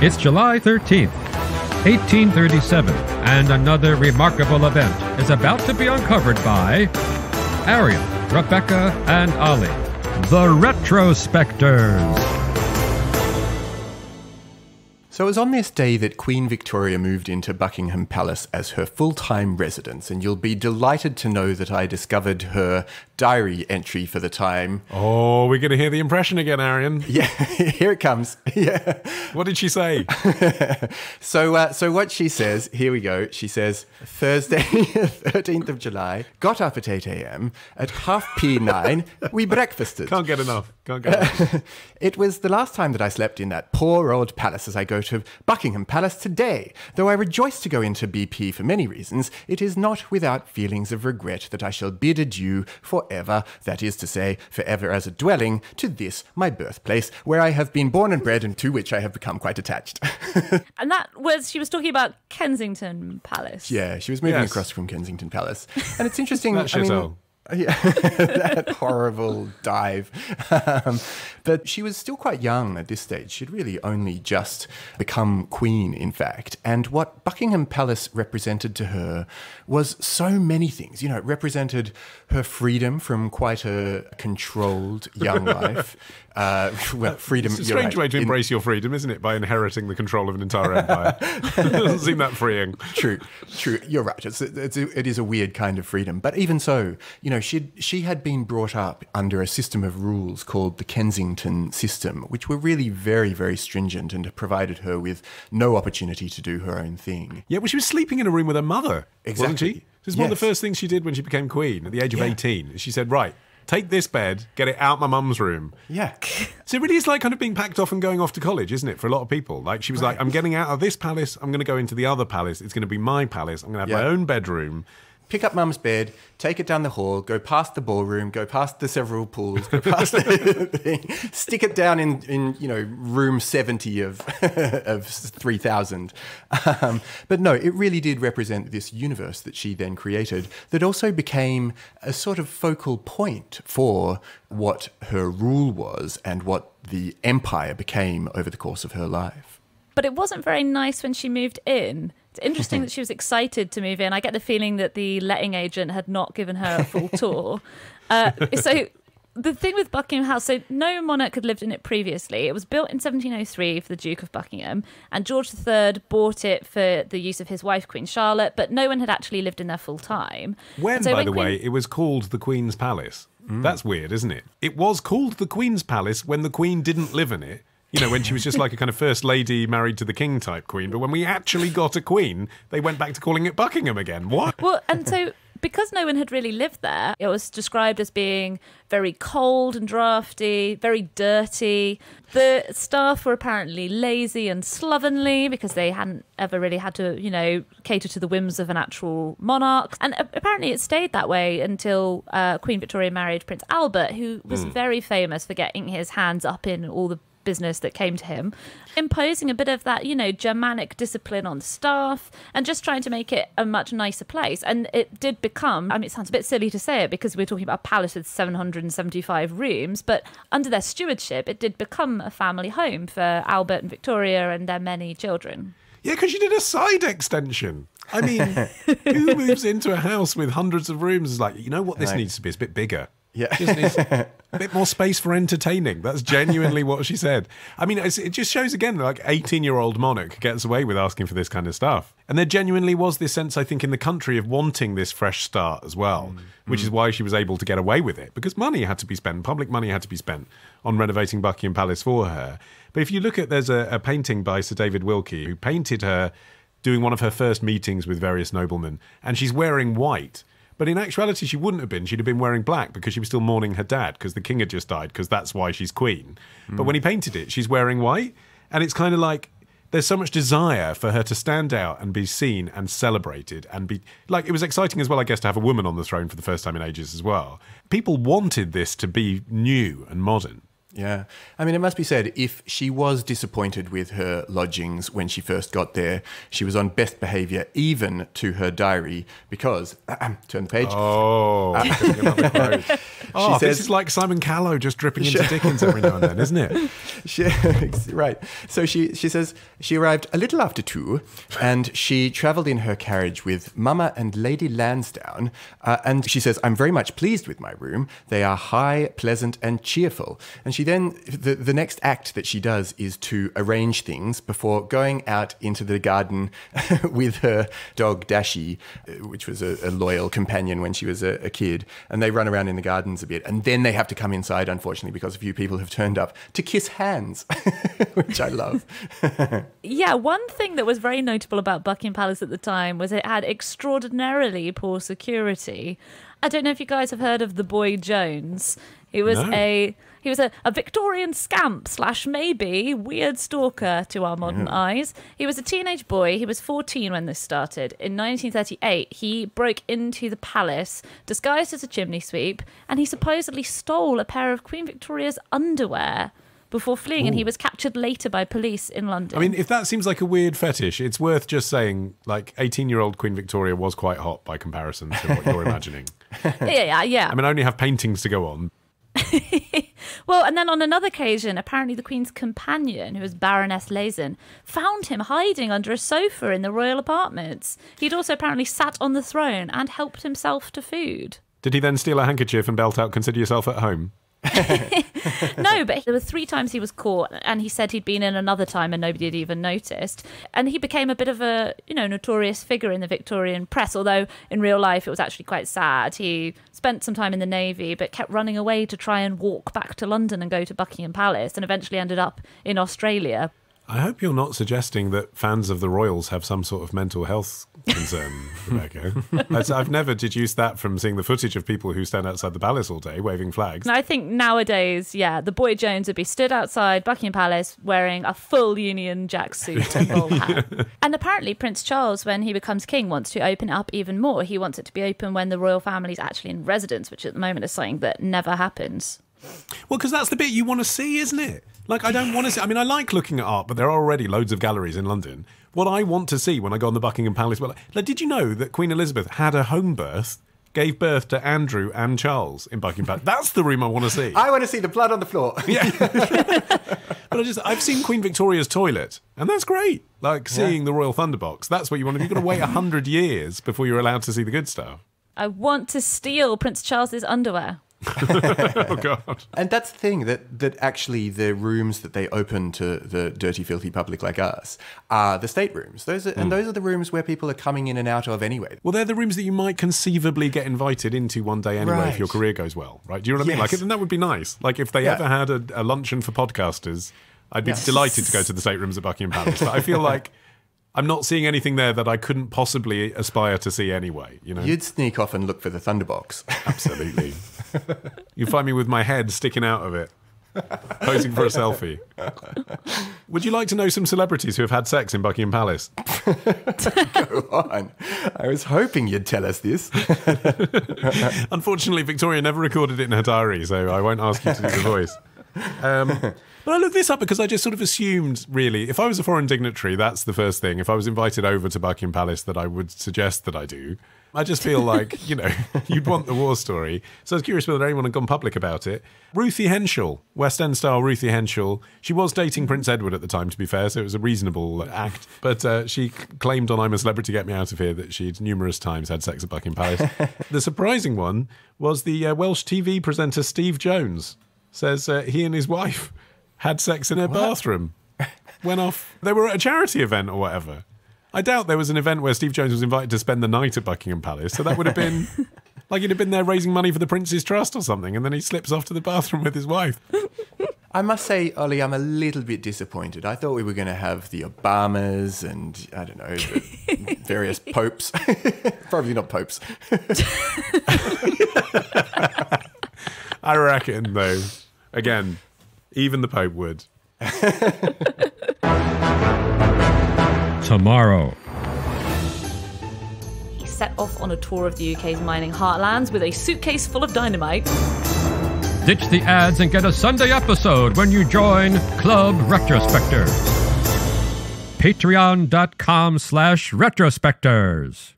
It's July 13th, 1837, and another remarkable event is about to be uncovered by Arion, Rebecca, and Olly, the Retrospectors. So it was on this day that Queen Victoria moved into Buckingham Palace as her full-time residence, and you'll be delighted to know that I discovered her diary entry for the time. Oh, we're going to hear the impression again, Arion. Yeah, here it comes. Yeah. What did she say? So what she says, here we go. She says, Thursday, 13th of July, got up at 8 a.m. At 9:30, we breakfasted. Can't get enough. Can't get enough. It was the last time that I slept in that poor old palace as I go to Buckingham Palace today. Though I rejoice to go into BP for many reasons, it is not without feelings of regret that I shall bid adieu forever, that is to say, forever as a dwelling, to this, my birthplace, where I have been born and bred and to which I have become quite attached. And she was talking about Kensington Palace. Yeah, she was moving across from Kensington Palace. And it's interesting, that shithole. Yeah, that horrible dive. But she was still quite young at this stage. She'd really only just become queen, in fact. And what Buckingham Palace represented to her was so many things. You know, it represented her freedom from quite a controlled young life. Well, freedom. It's a strange way to embrace your freedom, isn't it? By inheriting the control of an entire empire. It doesn't seem that freeing. True. You're right. It is a weird kind of freedom. But even so, you know, she had been brought up under a system of rules called the Kensington system, which were really very, very stringent and provided her with no opportunity to do her own thing. Yeah, well, she was sleeping in a room with her mother, wasn't she? This is one of the first things she did when she became queen at the age of 18. She said, right, take this bed, get it out my mum's room. Yeah. So it really is like kind of being packed off and going off to college, isn't it, for a lot of people? Like she was like, I'm getting out of this palace, I'm going to go into the other palace, it's going to be my palace, I'm going to have my own bedroom. Pick up mum's bed, take it down the hall, go past the ballroom, go past the several pools, go past the thing, stick it down in you know, room 70 of 3,000. But no, it really did represent this universe that she then created that also became a sort of focal point for what her rule was and what the empire became over the course of her life. But it wasn't very nice when she moved in. It's interesting that she was excited to move in. I get the feeling that the letting agent had not given her a full tour. So the thing with Buckingham House, so no monarch had lived in it previously. It was built in 1703 for the Duke of Buckingham, and George III bought it for the use of his wife, Queen Charlotte, but no one had actually lived in there full time. When, by the way, it was called the Queen's Palace. That's weird, isn't it? It was called the Queen's Palace when the Queen didn't live in it. You know, when she was just like a kind of first lady married to the king type queen. But when we actually got a queen, they went back to calling it Buckingham again. What? Well, and so because no one had really lived there, it was described as being very cold and drafty, very dirty. The staff were apparently lazy and slovenly because they hadn't ever really had to, you know, cater to the whims of an actual monarch. And apparently it stayed that way until Queen Victoria married Prince Albert, who was very famous for getting his hands up in all the business that came to him, imposing a bit of that, you know, Germanic discipline on staff and just trying to make it a much nicer place. And it did become, I mean, it sounds a bit silly to say it because we're talking about a palace with 775 rooms, but under their stewardship, it did become a family home for Albert and Victoria and their many children. Yeah, because you did a side extension. I mean, who moves into a house with hundreds of rooms is like, you know what this needs to be? It's a bit bigger. Yeah. Just needs a bit more space for entertaining. That's genuinely what she said. I mean, it just shows again, like 18-year-old monarch gets away with asking for this kind of stuff. And there genuinely was this sense, I think, in the country of wanting this fresh start as well, which is why she was able to get away with it, because money had to be spent, public money had to be spent on renovating Buckingham Palace for her. But if you look at, there's a painting by Sir David Wilkie who painted her doing one of her first meetings with various noblemen, and she's wearing white. But in actuality, she wouldn't have been. She'd have been wearing black because she was still mourning her dad because the king had just died, because that's why she's queen. But when he painted it, she's wearing white. And it's kind of like there's so much desire for her to stand out and be seen and celebrated and be like, it was exciting as well, I guess, to have a woman on the throne for the first time in ages as well. People wanted this to be new and modern. Yeah. I mean, it must be said, if she was disappointed with her lodgings when she first got there, she was on best behaviour even to her diary because, turn the page. Oh, another quote. Oh, says, this is like Simon Callow just dripping into Dickens every now and then, isn't it? Right. So she says she arrived a little after 2 and she travelled in her carriage with Mama and Lady Lansdowne. And she says, I'm very much pleased with my room. They are high, pleasant and cheerful. And she then, the next act that she does is to arrange things before going out into the garden with her dog Dashi, which was a loyal companion when she was a kid. And they run around in the gardens a bit. And then they have to come inside, unfortunately, because a few people have turned up to kiss hands, which I love. Yeah, one thing that was very notable about Buckingham Palace at the time was it had extraordinarily poor security. I don't know if you guys have heard of the boy Jones. He was a Victorian scamp / maybe weird stalker to our modern eyes. He was a teenage boy. He was 14 when this started. In 1938, he broke into the palace disguised as a chimney sweep, and he supposedly stole a pair of Queen Victoria's underwear before fleeing. Ooh. And he was captured later by police in London. I mean, if that seems like a weird fetish, it's worth just saying, like, 18-year-old Queen Victoria was quite hot by comparison to what you're imagining. Yeah. I mean, I only have paintings to go on. Well, and then on another occasion, apparently the Queen's companion, who was Baroness Lazen, found him hiding under a sofa in the royal apartments. He'd also apparently sat on the throne and helped himself to food. Did he then steal a handkerchief and belt out, "Consider yourself at home"? No, but there were 3 times he was caught, and he said he'd been in another time and nobody had even noticed. And he became a bit of a, notorious figure in the Victorian press, although in real life it was actually quite sad. He spent some time in the Navy, but kept running away to try and walk back to London and go to Buckingham Palace, and eventually ended up in Australia. I hope you're not suggesting that fans of the royals have some sort of mental health concern, Rebecca. I've never deduced that from seeing the footage of people who stand outside the palace all day waving flags. I think nowadays, the boy Jones would be stood outside Buckingham Palace wearing a full Union Jack suit and bald hat. And apparently Prince Charles, when he becomes king, wants to open it up even more. He wants it to be open when the royal family is actually in residence, which at the moment is something that never happens. Well, because that's the bit you want to see, isn't it? Like, I don't want to see... I mean, I like looking at art, but there are already loads of galleries in London. What I want to see when I go on the Buckingham Palace... Well, like, did you know that Queen Elizabeth had a home birth, gave birth to Andrew and Charles in Buckingham Palace? That's the room I want to see. I want to see the blood on the floor. Yeah. But I've seen Queen Victoria's toilet, and that's great. Like, seeing the Royal Thunderbox. That's what you want. You've got to wait 100 years before you're allowed to see the good stuff. I want to steal Prince Charles's underwear. Oh God! And that's the thing, that actually the rooms that they open to the dirty, filthy public like us are the staterooms. Those are the rooms where people are coming in and out of anyway. Well, they're the rooms that you might conceivably get invited into one day anyway if your career goes well, right? Do you know what I mean? Like, and that would be nice. Like, if they ever had a luncheon for podcasters, I'd be delighted to go to the staterooms at Buckingham Palace. But I feel like I'm not seeing anything there that I couldn't possibly aspire to see anyway. You'd sneak off and look for the Thunderbox. Absolutely. You find me with my head sticking out of it, posing for a selfie. Would you like to know some celebrities who have had sex in Buckingham Palace? Go on. I was hoping you'd tell us this. Unfortunately, Victoria never recorded it in her diary, so I won't ask you to do the voice. But I looked this up because I just sort of assumed, really, if I was a foreign dignitary, that's the first thing. If I was invited over to Buckingham Palace, that I would suggest that I do. I just feel like, you'd want the war story. So I was curious whether anyone had gone public about it. Ruthie Henshall, West End style Ruthie Henshall. She was dating Prince Edward at the time, to be fair, so it was a reasonable act. But she claimed on I'm a Celebrity, Get Me Out of Here that she'd numerous times had sex at Buckingham Palace. The surprising one was the Welsh TV presenter Steve Jones. Says he and his wife had sex in her bathroom. Went off. They were at a charity event or whatever. I doubt there was an event where Steve Jones was invited to spend the night at Buckingham Palace. So that would have been like he'd have been there raising money for the Prince's Trust or something. And then he slips off to the bathroom with his wife. I must say, Olly, I'm a little bit disappointed. I thought we were going to have the Obamas and, I don't know, the various popes. Probably not popes. I reckon, though, again, even the Pope would. Tomorrow. He set off on a tour of the UK's mining heartlands with a suitcase full of dynamite. Ditch the ads and get a Sunday episode when you join Club Retrospectors. Patreon.com/retrospectors.